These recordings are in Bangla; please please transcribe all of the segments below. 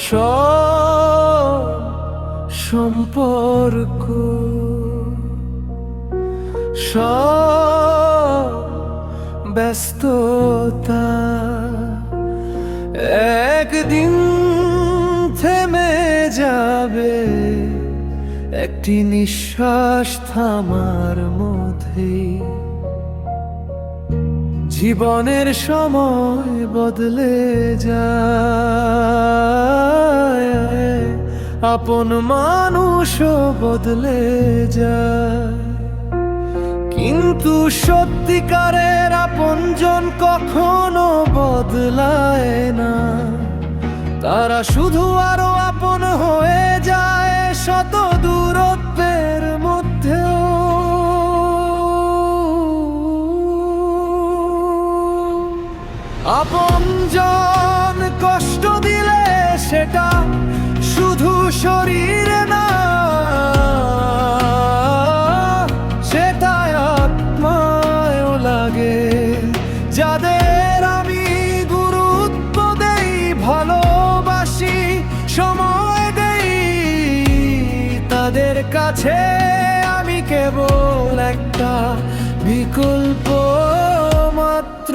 সব সম্পর্ক, সব ব্যস্ততা একদিন থেমে যাবে, একটি নিঃশ্বাস থামার মধ্যে। জীবনের সময় বদলে যায়, আপন মানুষও বদলে যায়, কিন্তু সত্যিকারের আপনজন কখনো বদলায় না। তারা শুধু আরো আপন হয়ে যায় শত দূরত্বের মধ্যেও। আপনজন কষ্ট দিলে সেটা শুধু শরীরে না, সেটা আত্মায়ও লাগে। যাদের আমি গুরুত্ব দেই, ভালোবাসি, সময় দেই, তাদের কাছে আমি কেবল একটা বিকল্প মাত্র।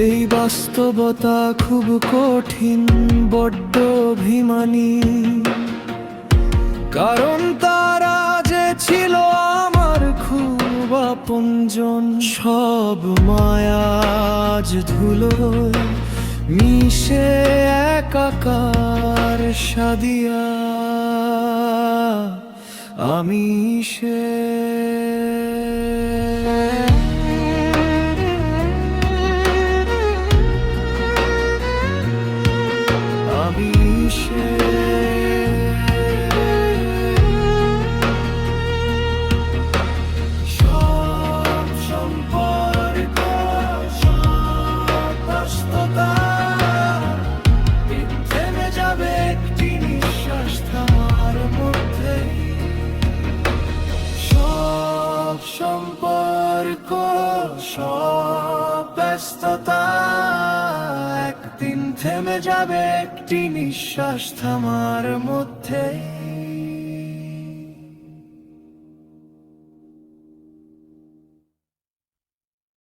এই বাস্তবতা খুব কঠিন, বড্ড অভিমানী, কারণ তারা যে ছিল আমার খুব আপনজন। সব মায়া আজ ধুলোয় মিশে একাকার সাদিয়া আমি সে। সব সম্পর্ক, সব ব্যস্ততা থেমে যাবে একটি নিঃশ্বাস থামার মধ্যে। সব সম্পর্ক, সব ব্যস্ততা একদিন থেমে যাবে একটি নিঃশ্বাস থামার মধ্যে।